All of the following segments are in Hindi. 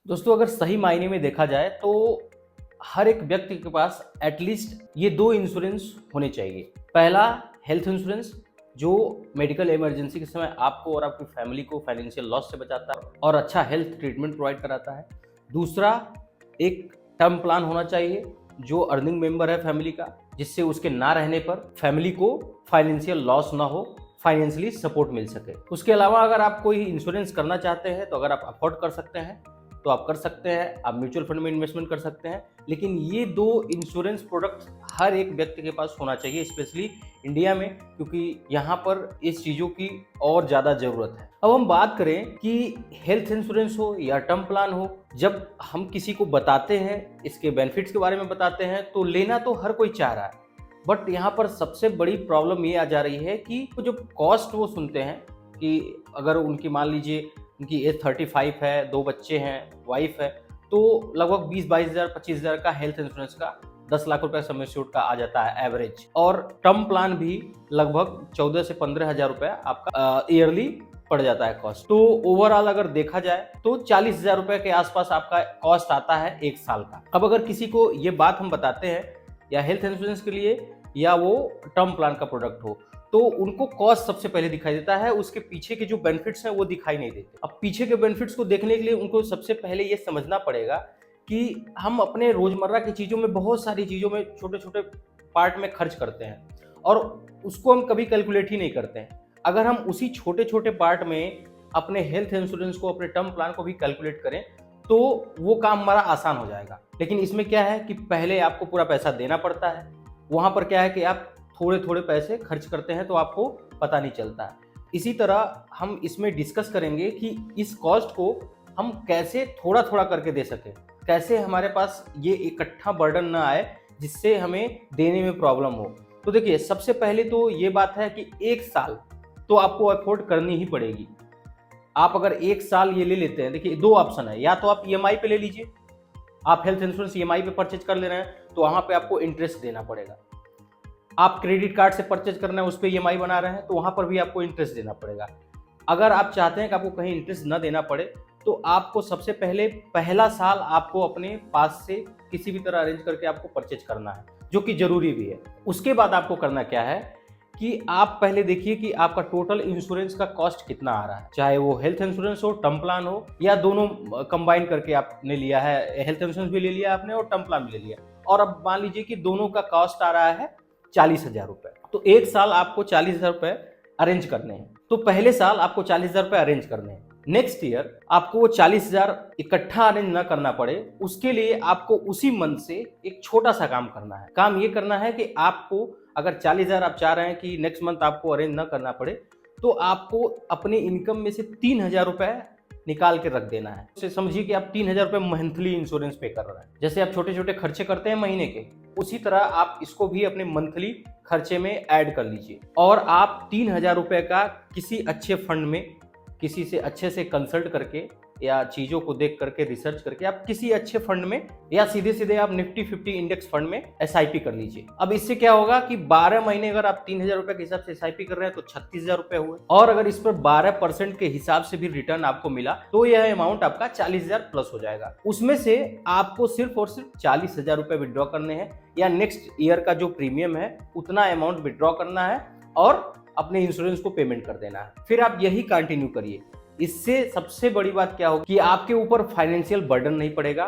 दोस्तों अगर सही मायने में देखा जाए तो हर एक व्यक्ति के पास एटलीस्ट ये दो इंश्योरेंस होने चाहिए। पहला, हेल्थ इंश्योरेंस जो मेडिकल इमरजेंसी के समय आपको और आपकी फैमिली को फाइनेंशियल लॉस से बचाता है और अच्छा हेल्थ ट्रीटमेंट प्रोवाइड कराता है। दूसरा, एक टर्म प्लान होना चाहिए जो अर्निंग मेंबर है फैमिली का, जिससे उसके ना रहने पर फैमिली को फाइनेंशियल लॉस ना हो, फाइनेंशियली सपोर्ट मिल सके। उसके अलावा अगर आप कोई इंश्योरेंस करना चाहते हैं तो अगर आप अफोर्ड कर सकते हैं तो आप कर सकते हैं, आप म्यूचुअल फंड में इन्वेस्टमेंट कर सकते हैं। लेकिन ये दो इंश्योरेंस प्रोडक्ट हर एक व्यक्ति के पास होना चाहिए, स्पेशली इंडिया में, क्योंकि यहाँ पर इस चीज़ों की और ज़्यादा ज़रूरत है। अब हम बात करें कि हेल्थ इंश्योरेंस हो या टर्म प्लान हो, जब हम किसी को बताते हैं, इसके बेनिफिट्स के बारे में बताते हैं, तो लेना तो हर कोई चाह रहा है। बट यहाँ पर सबसे बड़ी प्रॉब्लम ये आ जा रही है कि जो कॉस्ट वो सुनते हैं कि अगर उनकी मान लीजिए उनकी एज 35 है, 2 बच्चे हैं, वाइफ है, तो लगभग 20-22 हज़ार 25 हज़ार का हेल्थ इंश्योरेंस का 10 लाख रुपए सम एश्योर्ड का आ जाता है एवरेज। और टर्म प्लान भी लगभग 14 से 15 हज़ार रुपए आपका ईयरली पड़ जाता है कॉस्ट। तो ओवरऑल अगर देखा जाए तो 40 हज़ार रुपए के आसपास आपका कॉस्ट आता है 1 साल का। अब अगर किसी को ये बात हम बताते हैं या हेल्थ इंश्योरेंस के लिए या वो टर्म प्लान का प्रोडक्ट हो, तो उनको कॉस्ट सबसे पहले दिखाई देता है, उसके पीछे के जो बेनिफिट्स हैं वो दिखाई नहीं देते। अब पीछे के बेनिफिट्स को देखने के लिए उनको सबसे पहले ये समझना पड़ेगा कि हम अपने रोजमर्रा की चीज़ों में, बहुत सारी चीज़ों में छोटे छोटे पार्ट में खर्च करते हैं और उसको हम कभी कैलकुलेट ही नहीं करते हैं। अगर हम उसी छोटे छोटे पार्ट में अपने हेल्थ इंश्योरेंस को, अपने टर्म प्लान को भी कैलकुलेट करें तो वो काम हमारा आसान हो जाएगा। लेकिन इसमें क्या है कि पहले आपको पूरा पैसा देना पड़ता है। वहाँ पर क्या है कि आप थोड़े थोड़े पैसे खर्च करते हैं तो आपको पता नहीं चलता है। इसी तरह हम इसमें डिस्कस करेंगे कि इस कॉस्ट को हम कैसे थोड़ा थोड़ा करके दे सकें, कैसे हमारे पास ये इकट्ठा बर्डन ना आए जिससे हमें देने में प्रॉब्लम हो। तो देखिए, सबसे पहले तो ये बात है कि 1 साल तो आपको अफोर्ड करनी ही पड़ेगी। आप अगर 1 साल ये ले लेते हैं, देखिए 2 ऑप्शन है, या तो आप ईएमआई पे ले लीजिए, आप हेल्थ इंश्योरेंस ईएमआई पे परचेज कर ले रहे हैं तो वहाँ पे आपको इंटरेस्ट देना पड़ेगा। आप क्रेडिट कार्ड से परचेज करना है, उस पर ईएमआई बना रहे हैं तो वहाँ पर भी आपको इंटरेस्ट देना पड़ेगा। अगर आप चाहते हैं कि आपको कहीं इंटरेस्ट न देना पड़े तो आपको सबसे पहले पहला साल आपको अपने पास से किसी भी तरह अरेंज करके आपको परचेज करना है, जो कि जरूरी भी है। उसके बाद आपको करना क्या है कि आप पहले देखिए कि आपका टोटल इंश्योरेंस का कॉस्ट कितना आ रहा है, चाहे वो हेल्थ इंश्योरेंस हो, टर्म प्लान हो, या दोनों कंबाइन करके आपने लिया है, हेल्थ इंश्योरेंस भी ले लिया आपने और टर्म प्लान भी ले लिया, और अब मान लीजिए कि दोनों का कॉस्ट आ रहा है 40 हज़ार रुपए। तो 1 साल आपको 40 हज़ार रुपए अरेंज करने हैं। तो पहले साल आपको 40 हज़ार रुपए अरेंज करने हैं। नेक्स्ट ईयर आपको वो 40 हज़ार इकट्ठा अरेंज ना करना पड़े, उसके लिए आपको उसी मंथ से एक छोटा सा काम करना है। काम ये करना है कि आपको अगर 40 हज़ार आप चाह रहे हैं कि नेक्स्ट मंथ आपको अरेंज ना करना पड़े, तो आपको अपने इनकम में से 3 हज़ार रुपए निकाल के रख देना है। उसे समझिए कि आप 3 हज़ार रुपए मंथली इंश्योरेंस पे कर रहे हैं। जैसे आप छोटे छोटे खर्चे करते हैं महीने के, उसी तरह आप इसको भी अपने मंथली खर्चे में ऐड कर लीजिए और आप 3 हज़ार रुपए का किसी अच्छे फंड में, किसी से अच्छे से कंसल्ट करके या चीज़ों को देख करके, रिसर्च करके आप किसी अच्छे फंड में या सीधे सीधे आप निफ्टी 50 इंडेक्स फंड में एसआईपी कर लीजिए। अब इससे क्या होगा कि 12 महीने अगर आप 3 हज़ार रुपए के हिसाब से एसआईपी कर रहे हैं तो 36 हज़ार रुपए हुए, और अगर इस पर 12% के हिसाब से भी रिटर्न आपको मिला तो यह अमाउंट आपका 40 हज़ार प्लस हो जाएगा। उसमें से आपको सिर्फ और सिर्फ 40 हज़ार रुपए विड्रॉ करने हैं, या नेक्स्ट ईयर का जो प्रीमियम है उतना अमाउंट विड्रॉ करना है और अपने इंश्योरेंस को पेमेंट कर देना है। फिर आप यही कंटिन्यू करिए। इससे सबसे बड़ी बात क्या होगी कि आपके ऊपर फाइनेंशियल बर्डन नहीं पड़ेगा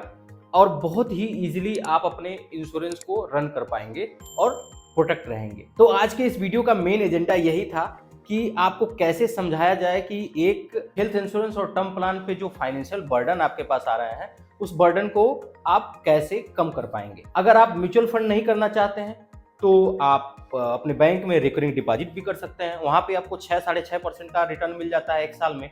और बहुत ही इजीली आप अपने इंश्योरेंस को रन कर पाएंगे और प्रोटेक्ट रहेंगे। तो आज के इस वीडियो का मेन एजेंडा यही था कि आपको कैसे समझाया जाए कि एक हेल्थ इंश्योरेंस और टर्म प्लान पे जो फाइनेंशियल बर्डन आपके पास आ रहे हैं, उस बर्डन को आप कैसे कम कर पाएंगे। अगर आप म्यूचुअल फंड नहीं करना चाहते हैं तो आप अपने बैंक में रिकरिंग डिपॉजिट भी कर सकते हैं। वहां पे आपको 6-6.5% का रिटर्न मिल जाता है 1 साल में।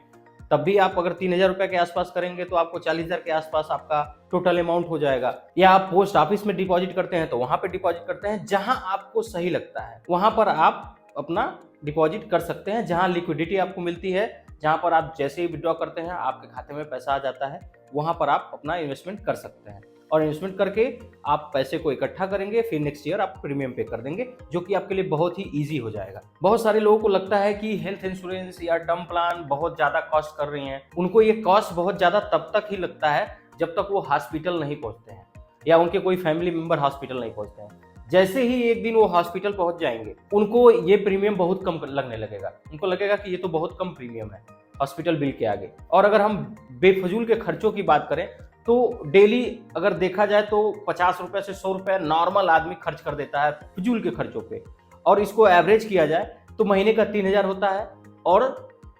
तब भी आप अगर 3 हज़ार रुपए के आसपास करेंगे तो आपको 40 हज़ार के आसपास आपका टोटल अमाउंट हो जाएगा। या आप पोस्ट ऑफिस में डिपॉजिट करते हैं तो वहां पे डिपॉजिट करते हैं, जहां आपको सही लगता है वहां पर आप अपना डिपॉजिट कर सकते हैं। जहां लिक्विडिटी आपको मिलती है, जहां पर आप जैसे ही विड्रॉ करते हैं आपके खाते में पैसा आ जाता है, वहां पर आप अपना इन्वेस्टमेंट कर सकते हैं। और इन्वेस्टमेंट करके आप पैसे को इकट्ठा करेंगे, फिर नेक्स्ट ईयर आप प्रीमियम पे कर देंगे, जो कि आपके लिए बहुत ही ईजी हो जाएगा। बहुत सारे लोगों को लगता है कि हेल्थ इंश्योरेंस या टर्म प्लान बहुत ज़्यादा कॉस्ट कर रही हैं। उनको ये कॉस्ट बहुत ज़्यादा तब तक ही लगता है जब तक वो हॉस्पिटल नहीं पहुंचते हैं या उनके कोई फैमिली मेंबर हॉस्पिटल नहीं पहुंचते हैं। जैसे ही एक दिन वो हॉस्पिटल पहुंच जाएंगे, उनको ये प्रीमियम बहुत कम लगने लगेगा, उनको लगेगा कि ये तो बहुत कम प्रीमियम है हॉस्पिटल बिल के आगे। और अगर हम बेफजूल के खर्चों की बात करें तो डेली अगर देखा जाए तो 50 रुपए से 100 रुपए नॉर्मल आदमी खर्च कर देता है फिजूल के खर्चों पे, और इसको एवरेज किया जाए तो महीने का 3000 होता है और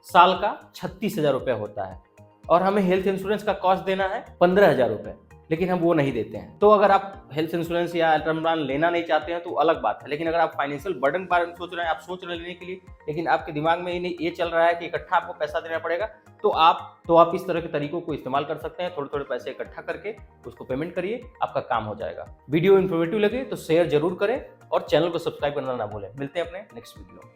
साल का 36,000 रुपये होता है। और हमें हेल्थ इंश्योरेंस का कॉस्ट देना है 15,000 रुपये, लेकिन हम वो नहीं देते हैं। तो अगर आप हेल्थ इंश्योरेंस या टर्म प्लान लेना नहीं चाहते हैं तो अलग बात है, लेकिन अगर आप फाइनेंशियल बर्डन के बारे में सोच रहे हैं, आप सोच रहे हैं लेने के लिए, लेकिन आपके दिमाग में ये चल रहा है कि इकट्ठा आपको पैसा देना पड़ेगा, तो आप इस तरह के तरीकों को इस्तेमाल कर सकते हैं। थोड़े थोड़े पैसे इकट्ठा करके उसको पेमेंट करिए, आपका काम हो जाएगा। वीडियो इन्फॉर्मेटिव लगे तो शेयर जरूर करें और चैनल को सब्सक्राइब करना ना भूलें। मिलते हैं अपने नेक्स्ट वीडियो में।